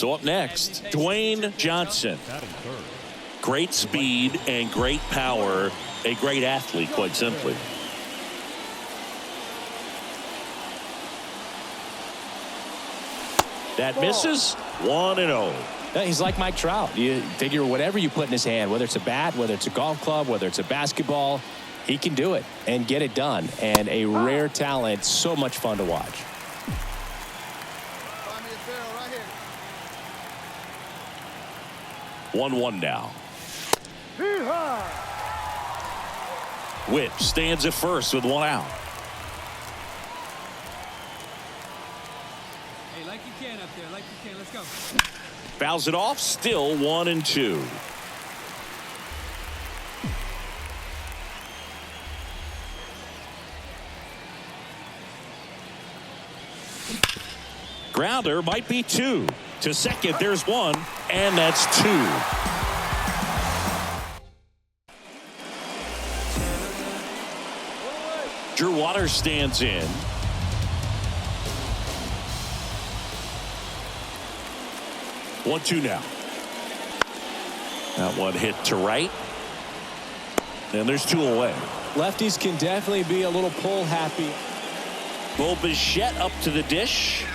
So up next, Dwayne Johnson. Great speed and great power. A great athlete, quite simply. That misses. 1-0. Yeah, he's like Mike Trout. You figure whatever you put in his hand, whether it's a bat, whether it's a golf club, whether it's a basketball, he can do it and get it done. And a rare talent, so much fun to watch. 1-1 now. Witt stands at first with one out. Hey, like you can up there, like you can. Let's go. Fouls it off. Still 1-2. Grounder might be 2. To second, there's 1, and that's 2. Drew Waters stands in. One, 2 now. That one hit to right. And there's 2 away. Lefties can definitely be a little pull happy. Bo Bichette up to the dish.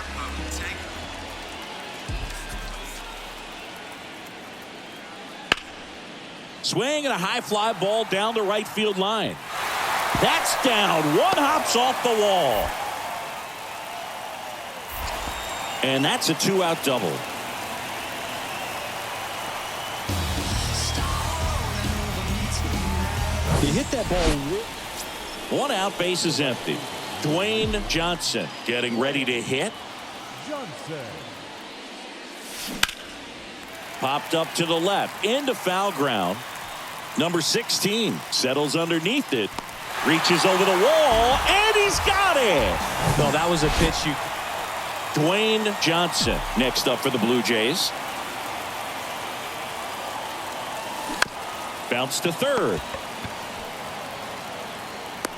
Swing and a high fly ball down the right field line. That's down. One hops off the wall. And that's a 2-out double. He hit that ball. 1 out, base is empty. Dwayne Johnson getting ready to hit. Popped up to the left into foul ground. Number 16 settles underneath it. Reaches over the wall, and he's got it. No, that was a pitch you. Dwayne Johnson next up for the Blue Jays. Bounce to third.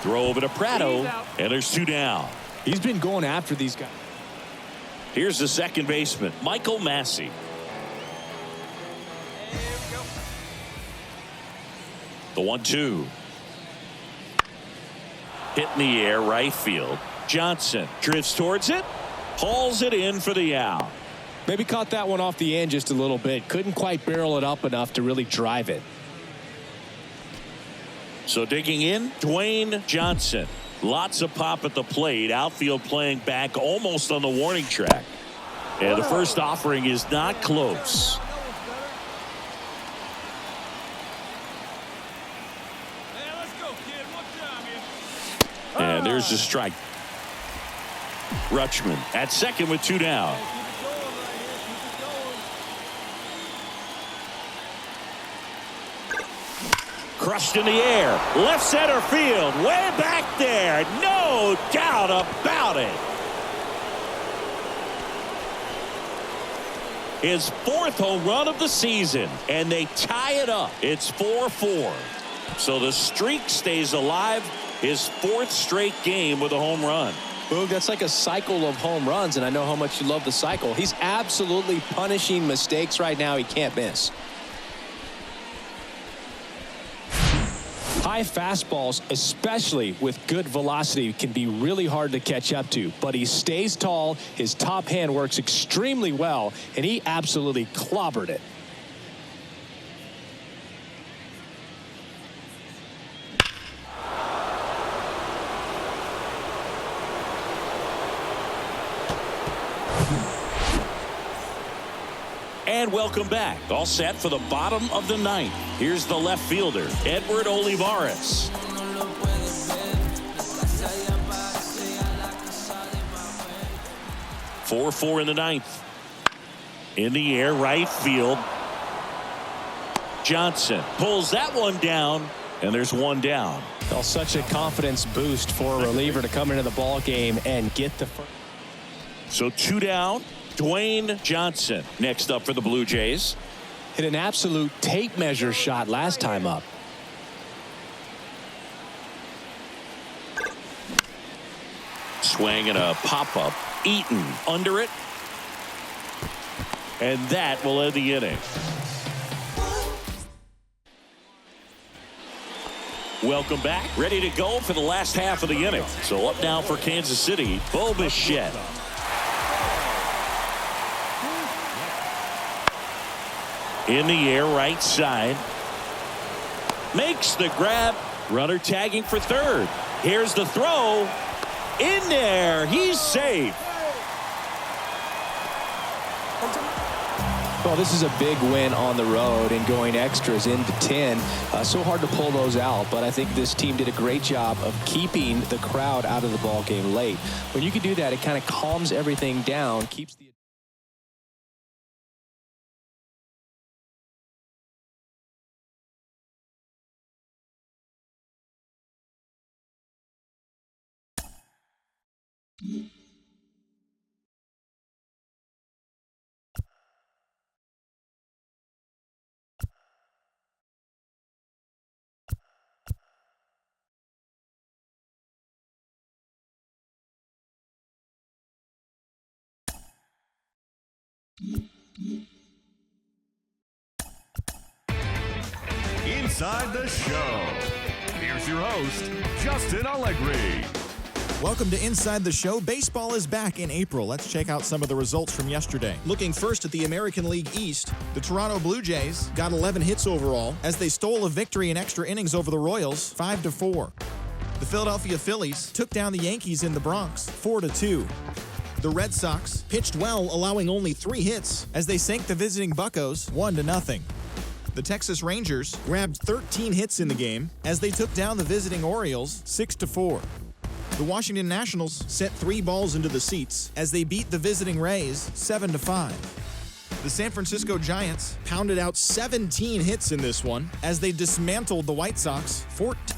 Throw over to Prado, and there's 2 down. He's been going after these guys. Here's the second baseman, Michael Massey. The 1-2. Hit in the air, right field. Johnson drifts towards it, hauls it in for the out. Maybe caught that one off the end just a little bit. Couldn't quite barrel it up enough to really drive it. So digging in, Dwayne Johnson. Lots of pop at the plate. Outfield playing back almost on the warning track. And the first offering is not close. And there's the strike. Rutschman at second with 2 down. Crushed in the air. Left center field. Way back there. No doubt about it. His 4th home run of the season. And they tie it up. It's 4-4. So the streak stays alive. His 4th straight game with a home run. Boog, that's like a cycle of home runs, and I know how much you love the cycle. He's absolutely punishing mistakes right now he can't miss. High fastballs, especially with good velocity, can be really hard to catch up to, but he stays tall. His top hand works extremely well, and he absolutely clobbered it. And welcome back. All set for the bottom of the 9th. Here's the left fielder, Edward Olivares. Four in the 9th. In the air, right field. Johnson pulls that one down, and there's 1 down. Well, such a confidence boost for a reliever to come into the ball game and get the first. So 2 down. Dwayne Johnson next up for the Blue Jays. Hit an absolute tape measure shot last time up. Swing and a pop-up. Eaton under it. And that will end the inning. Welcome back. Ready to go for the last half of the inning. So up now for Kansas City, Bo Bichette. In the air, right side. Makes the grab. Runner tagging for third. Here's the throw. In there. He's safe. Well, this is a big win on the road and going extras into 10. So hard to pull those out, but I think this team did a great job of keeping the crowd out of the ball game late. When you can do that, it kind of calms everything down, keeps the Inside the Show. Here's your host, Justin Allegri. Welcome to Inside the Show. Baseball is back in April. Let's check out some of the results from yesterday. Looking first at the American League East, the Toronto Blue Jays got 11 hits overall as they stole a victory in extra innings over the Royals, 5-4. The Philadelphia Phillies took down the Yankees in the Bronx, 4-2. The Red Sox pitched well, allowing only 3 hits as they sank the visiting Buccos 1-0. The Texas Rangers grabbed 13 hits in the game as they took down the visiting Orioles 6-4. The Washington Nationals sent 3 balls into the seats as they beat the visiting Rays 7-5. The San Francisco Giants pounded out 17 hits in this one as they dismantled the White Sox 14.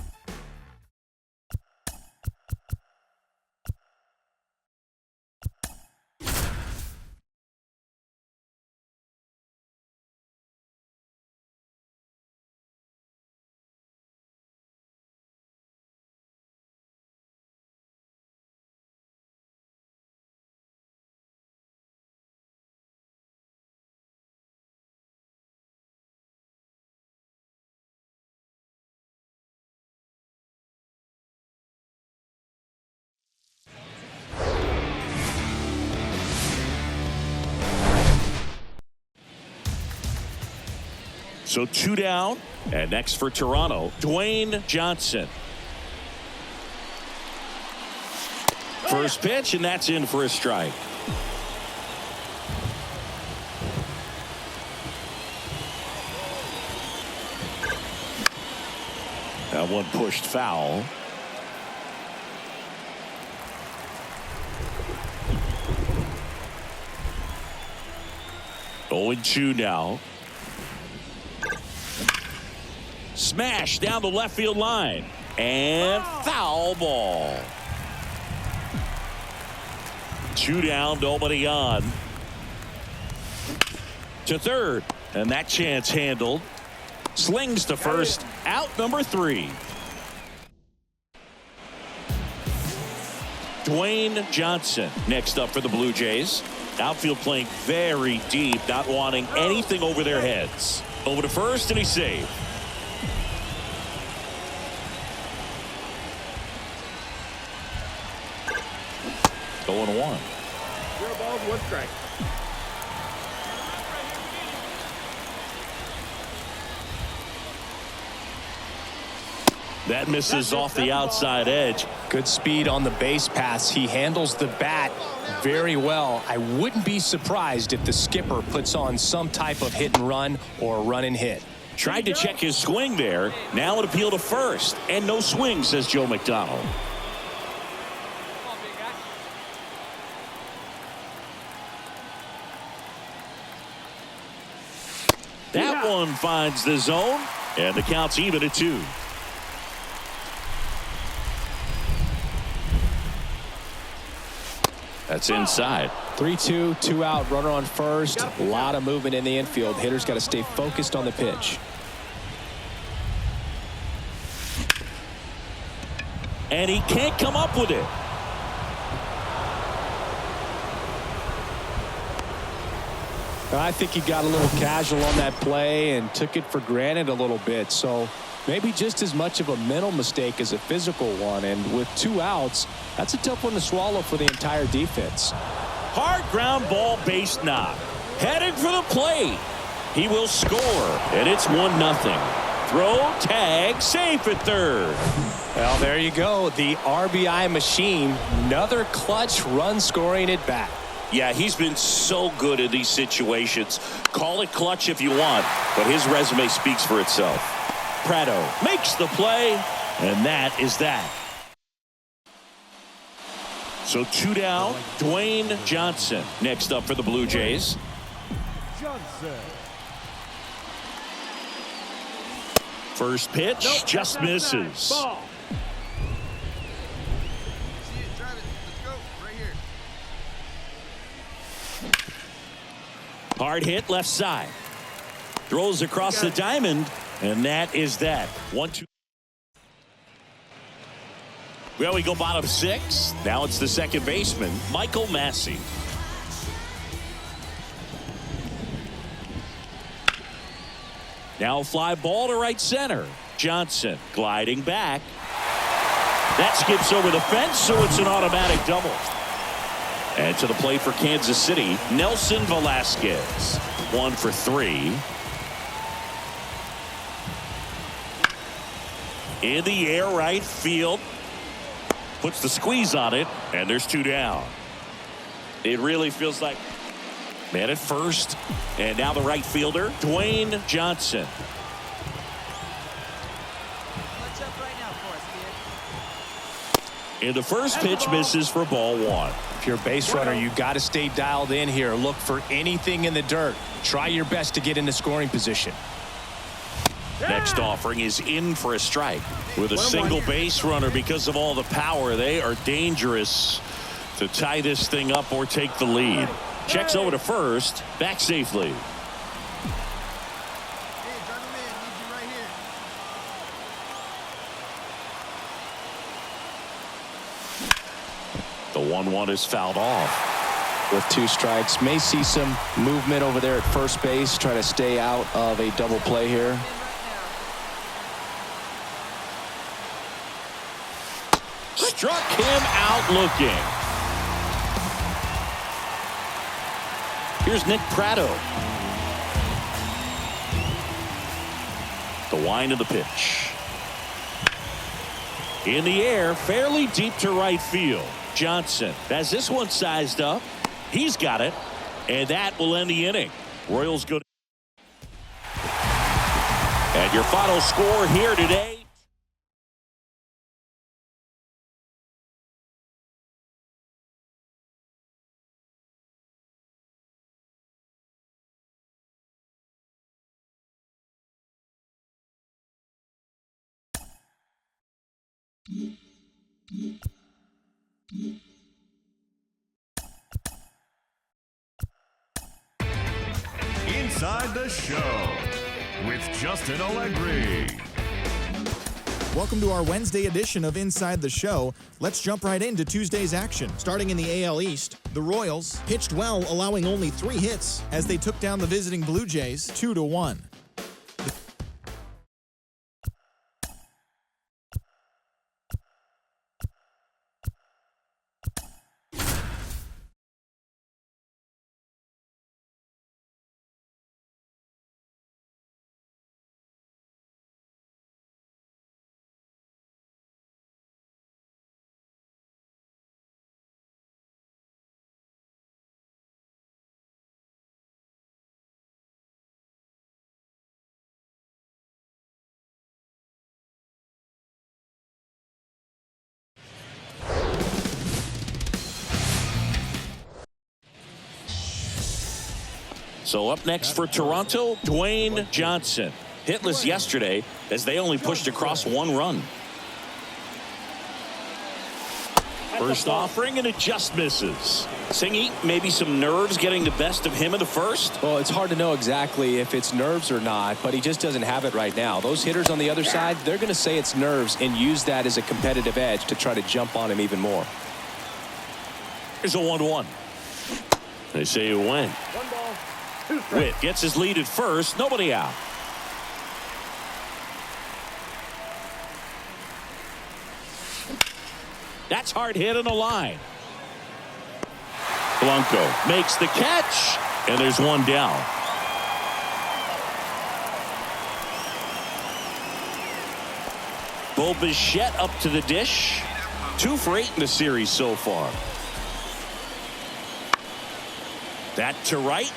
So 2 down. And next for Toronto, Dwayne Johnson. First pitch, and that's in for a strike. That one pushed foul. Oh, 0-2 now. Smash down the left field line. And foul ball. 2 down, nobody on. To third. And that chance handled. Slings to first. Out number 3. Dwayne Johnson next up for the Blue Jays. Outfield playing very deep, not wanting anything over their heads. Over to first, and he's saved. Going 1. 0 balls, 1 strike. That misses off the outside edge. good speed on the base paths. He handles the bat very well. I wouldn't be surprised if the skipper puts on some type of hit and run or run and hit. Tried to check his swing there. Now an appeal to first. And no swing, says Joe McDonald. That one finds the zone. And the count's even at 2. That's inside. 3-2, 2 out, runner on first. A lot of movement in the infield. Hitter's got to stay focused on the pitch. And he can't come up with it. I think he got a little casual on that play and took it for granted a little bit. So maybe just as much of a mental mistake as a physical one. And with 2 outs, that's a tough one to swallow for the entire defense. Hard ground ball, base knock. Heading for the plate. He will score, and it's 1-0. Throw, tag, safe at third. Well, there you go. The RBI machine. Another clutch run scoring at bat. Yeah, he's been so good in these situations. Call it clutch if you want, but his resume speaks for itself. Prado makes the play, and that is that. So 2 down, Dwayne Johnson next up for the Blue Jays. Johnson. First pitch, just misses. Ball. Hard hit left side. Throws across the diamond, and that is that. 1-2. Well, we go bottom 6. Now it's the second baseman, Michael Massey. Now a fly ball to right center. Johnson gliding back. That skips over the fence, so it's an automatic double. And to the plate for Kansas City, Nelson Velasquez. 1 for 3. In the air, right field. Puts the squeeze on it, and there's 2 down. It really feels like man at first, and now the right fielder, Dwayne Johnson. What's up right now for us, kid? And the first pitch misses for ball 1. If you're a base runner, you got to stay dialed in here. Look for anything in the dirt. Try your best to get into scoring position. Next offering is in for a strike. With a single base runner, because of all the power, they are dangerous to tie this thing up or take the lead. Checks over to first, back safely. The 1-1 is fouled off. With 2 strikes, may see some movement over there at first base. Try to stay out of a double play here. Struck him out looking. Here's Nick Prado. The wind of the pitch. In the air, fairly deep to right field. Johnson has this one sized up. He's got it, and that will end the inning. Royals go. And your final score here today. Inside the Show with Justin Allegri. Welcome to our Wednesday edition of Inside the Show. Let's jump right into Tuesday's action. Starting in the AL East, the Royals pitched well, allowing only 3 hits as they took down the visiting Blue Jays 2-1. So up next for Toronto, Dwayne Johnson. Hitless yesterday as they only pushed across 1 run. First offering, and it just misses. Singy, maybe some nerves getting the best of him in the first. Well, it's hard to know exactly if it's nerves or not, but he just doesn't have it right now. Those hitters on the other side, they're going to say it's nerves and use that as a competitive edge to try to jump on him even more. Here's a 1-1. They say you win. Witt gets his lead at first. Nobody out. That's hard hit on the line. Blanco makes the catch, and there's one down. Bo Bichette up to the dish. 2 for 8 in the series so far. That to right.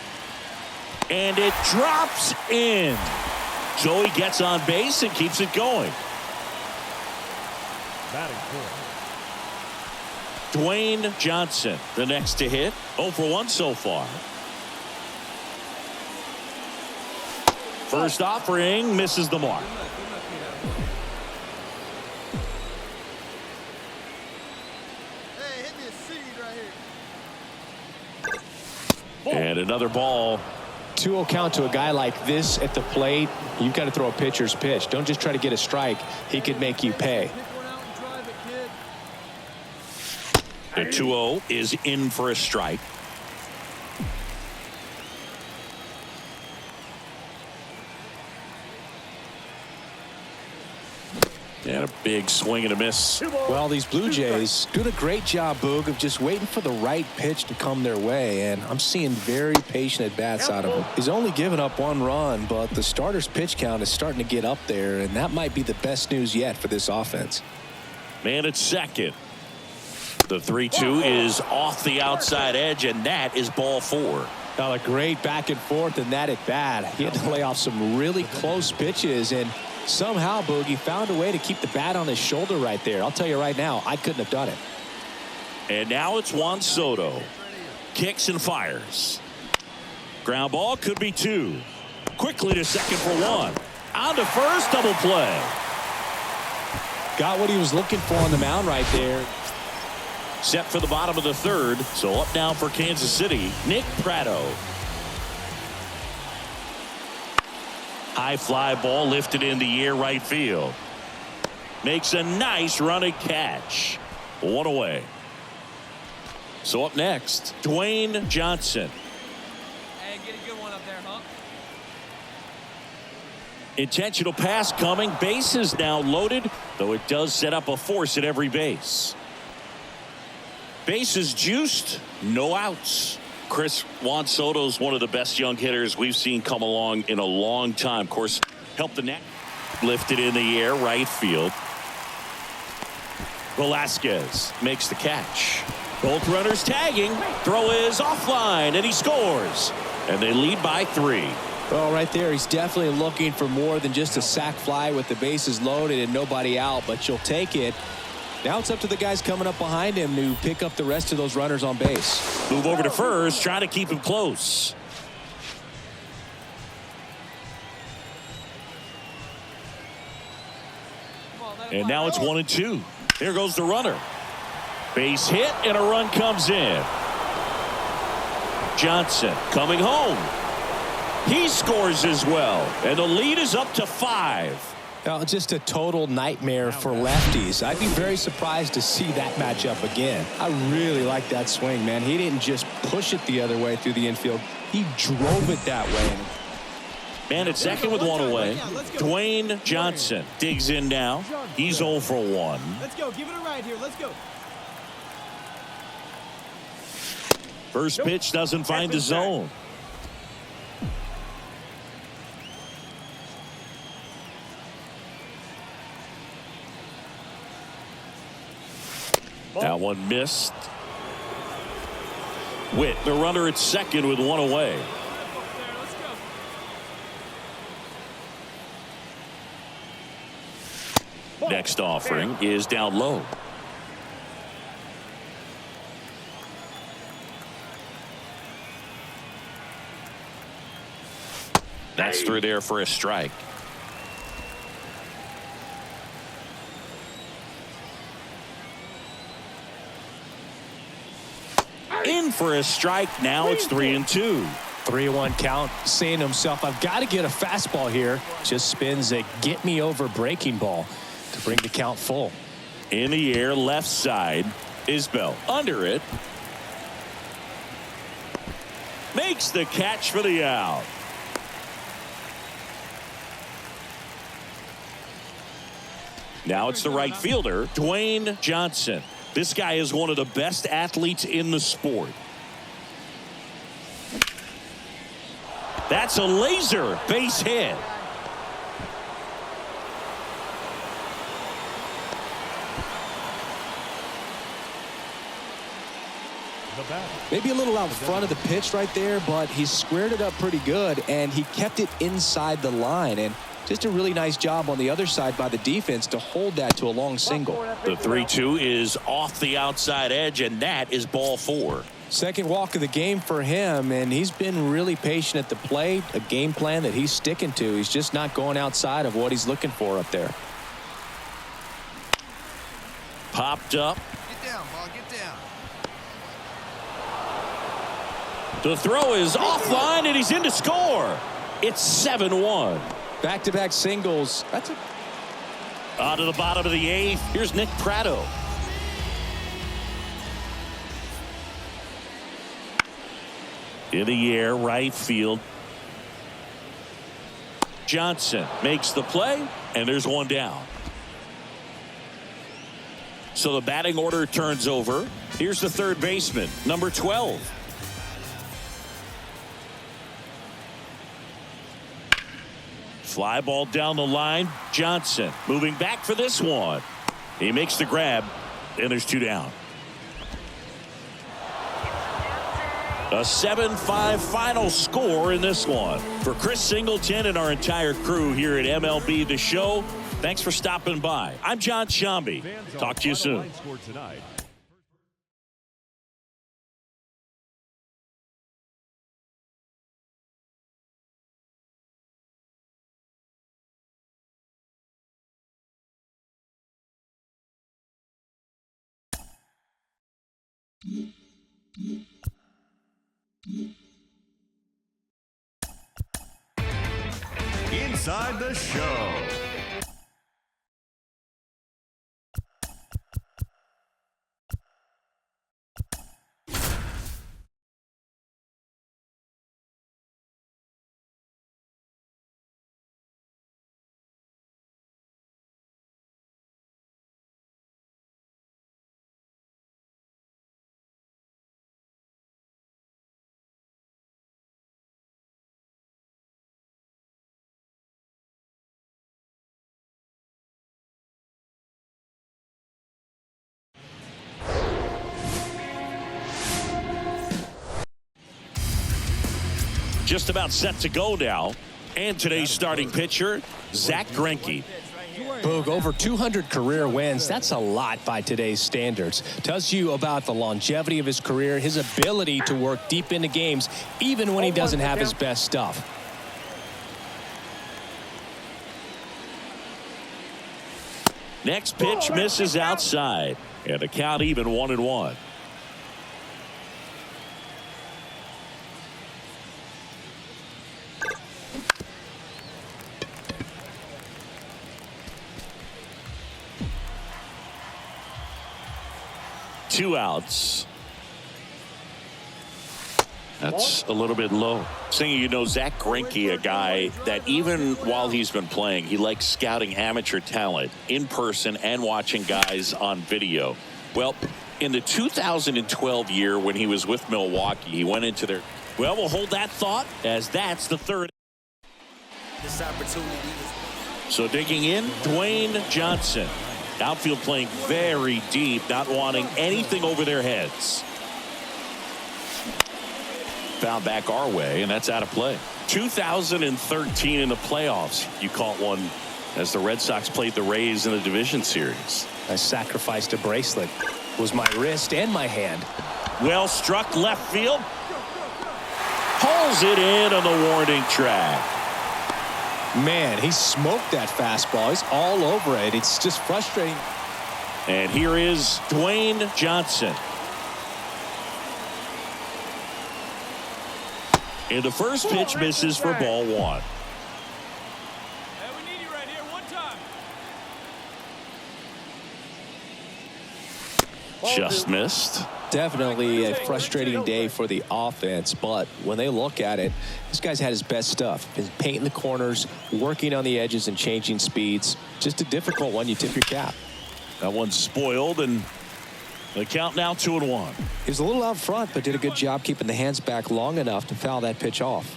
And it drops in. So he gets on base and keeps it going. Batting fourth. Dwayne Johnson, the next to hit. 0 for 1 so far. First offering misses the mark. Hey, hit me a seed right here. And another ball. 2-0 count to a guy like this at the plate. You've got to throw a pitcher's pitch. Don't just try to get a strike. He could make you pay. Pick one out and drive it, kid. The 2-0 is in for a strike. And a big swing and a miss. Well, these Blue Jays doing a great job, Boog, of just waiting for the right pitch to come their way, and I'm seeing very patient at-bats out of him. He's only given up 1 run, but the starter's pitch count is starting to get up there, and that might be the best news yet for this offense. Man at second. The 3-2 is off the outside edge, and that is ball 4. Now, a great back and forth in that at-bat. He had to lay off some really close pitches, and somehow, Boogie found a way to keep the bat on his shoulder right there. I'll tell you right now, I couldn't have done it. And now it's Juan Soto. Kicks and fires. Ground ball, could be 2. Quickly to second for 1. On to first, double play. Got what he was looking for on the mound right there. Set for the bottom of the 3rd. So up now for Kansas City, Nick Pratto. High fly ball lifted in the air right field. Makes a nice running catch. 1 away. So up next, Dwayne Johnson. Hey, get a good one up there, huh? Intentional pass coming. Bases now loaded, though it does set up a force at every base. Bases juiced, no outs. Chris, Juan Soto is one of the best young hitters we've seen come along in a long time. Of course, helped the net. Lifted in the air, right field. Velasquez makes the catch. Both runners tagging. Throw is offline, and he scores. And they lead by 3. Well, right there, he's definitely looking for more than just a sac fly with the bases loaded and nobody out, but you'll take it. Now it's up to the guys coming up behind him to pick up the rest of those runners on base. Move over to first, trying to keep him close. And now it's 1-2. Here goes the runner. Base hit, and a run comes in. Johnson coming home. He scores as well, and the lead is up to 5. Now, just a total nightmare for lefties. I'd be very surprised to see that matchup again. I really like that swing, man. He didn't just push it the other way through the infield. He drove it that way. Man at second with 1 away. Dwayne Johnson digs in now. He's 0 for 1. Let's go. Give it a ride here. Let's go. First pitch doesn't find the zone. That one missed. Witt, the runner at second with 1 away. Next offering is down low. That's through there for a strike. In for a strike. Now it's 3-2. 3-1 count, saying to himself, I've got to get a fastball here. Just spins a get me over breaking ball to bring the count full. In the air, left side. Isbell under it. makes the catch for the out. Now it's the right fielder, Dwayne Johnson. This guy is one of the best athletes in the sport. That's a laser base hit. Maybe a little out front of the pitch right there, but he squared it up pretty good, and he kept it inside the line. And just a really nice job on the other side by the defense to hold that to a long single. The 3-2 is off the outside edge, and that is ball 4. Second walk of the game for him, and he's been really patient at the plate. A game plan that he's sticking to. He's just not going outside of what he's looking for up there. Popped up. Get down, ball. Get down. The throw is offline, and he's in to score. It's 7-1. Back-to-back singles. That's a On to the bottom of the 8th. Here's Nick Pratto. In the air, right field. Johnson makes the play, and there's one down. So the batting order turns over. Here's the third baseman, number 12. Fly ball down the line. Johnson moving back for this one. He makes the grab, and there's 2 down. A 7-5 final score in this one. For Chris Singleton and our entire crew here at MLB The Show, thanks for stopping by. I'm John Shambi. Talk to you soon. Inside the Show. Just about set to go now. And today's starting pitcher, Zach Greinke. Boog, over 200 career wins. That's a lot by today's standards. Tells you about the longevity of his career, his ability to work deep into games, even when he doesn't have his best stuff. Next pitch misses outside. And the count even 1-1. Two outs. That's a little bit low. Saying, you know, Zach Greinke, a guy that even while he's been playing, he likes scouting amateur talent in person and watching guys on video. Well, in the 2012 year when he was with Milwaukee, he went into their. Well, we'll hold that thought as that's the third. This opportunity is. So digging in, Dwayne Johnson. Outfield playing very deep, not wanting anything over their heads. Found back our way, and that's out of play. 2013 in the playoffs. You caught one as the Red Sox played the Rays in the division series. I sacrificed a bracelet. It was my wrist and my hand. Well struck left field. Pulls it in on the warning track. Man, he smoked that fastball. He's all over it. It's just frustrating. And here is Dwayne Johnson. And the first pitch misses for ball 1. Hey, we need you right here. One time. Just missed. definitely a frustrating day for the offense, but when they look at it, this guy's had his best stuff. He's painting the corners, working on the edges, and changing speeds. Just a difficult one. You tip your cap. That one's spoiled, and the count now 2-1. He was a little out front, but did a good job keeping the hands back long enough to foul that pitch off.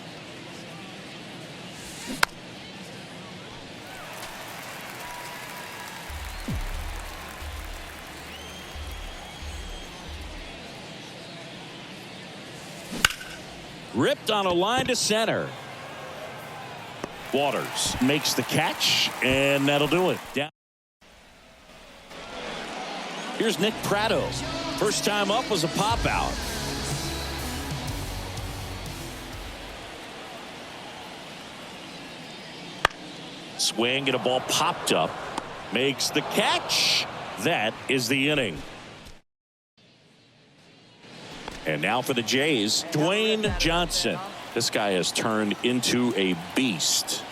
Ripped on a line to center. Waters makes the catch, and that'll do it. Down. Here's Nick Pratto. First time up was a pop out. Swing and a ball popped up. Makes the catch. That is the inning. And now for the Jays, Dwayne Johnson. This guy has turned into a beast.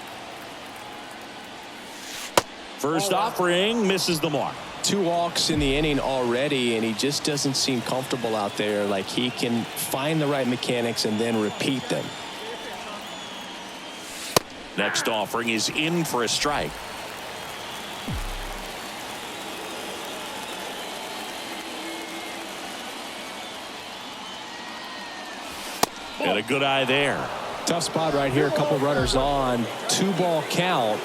First offering misses the mark. 2 walks in the inning already, and he just doesn't seem comfortable out there. Like he can find the right mechanics and then repeat them. Next offering is in for a strike. And a good eye there. Tough spot right here. A couple runners on. 2-ball count.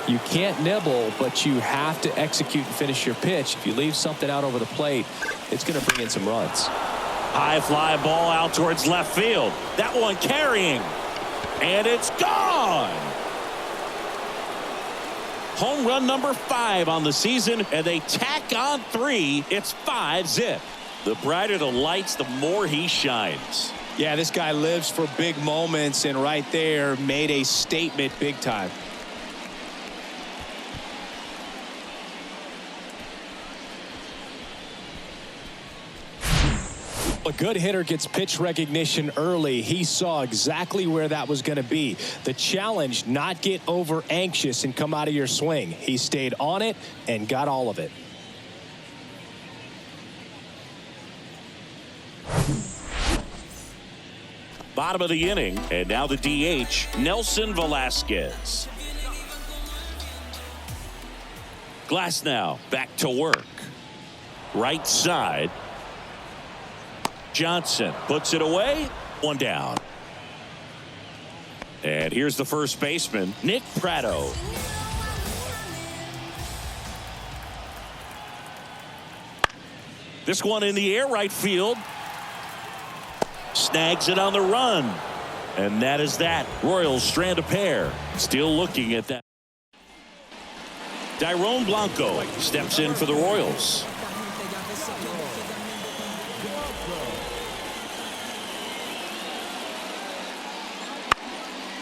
You can't nibble, but you have to execute and finish your pitch. If you leave something out over the plate, it's going to bring in some runs. High fly ball out towards left field. That one carrying. And it's gone. Home run number 5 on the season, and they tack on 3. It's 5-zip. The brighter the lights, the more he shines. Yeah, this guy lives for big moments, and right there made a statement big time. A good hitter gets pitch recognition early. He saw exactly where that was going to be. The challenge, not get over anxious and come out of your swing. He stayed on it and got all of it. Bottom of the inning, and now the DH, Nelson Velasquez. Glass now back to work. Right side. Johnson puts it away. 1 down. And here's the first baseman, Nick Pratto. This one in the air, right field. Snags it on the run. And that is that. Royals strand a pair. Still looking at that. Dairon Blanco steps in for the Royals.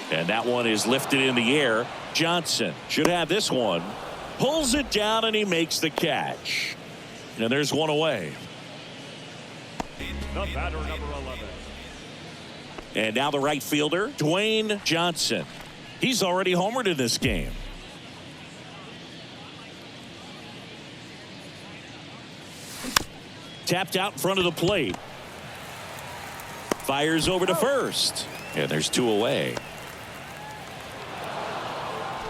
And that one is lifted in the air. Johnson should have this one. Pulls it down, and he makes the catch. And there's one away. The batter, number 11. And now the right fielder, Dwayne Johnson. He's already homered in this game. Tapped out in front of the plate. Fires over to first. And there's 2 away.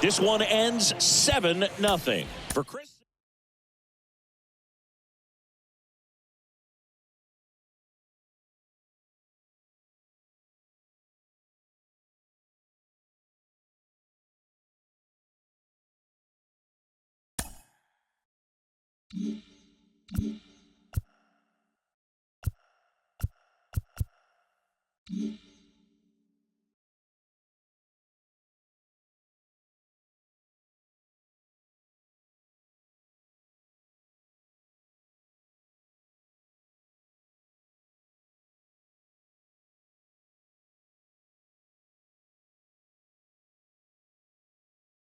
This one ends 7-0 for Chris. Mm-hmm.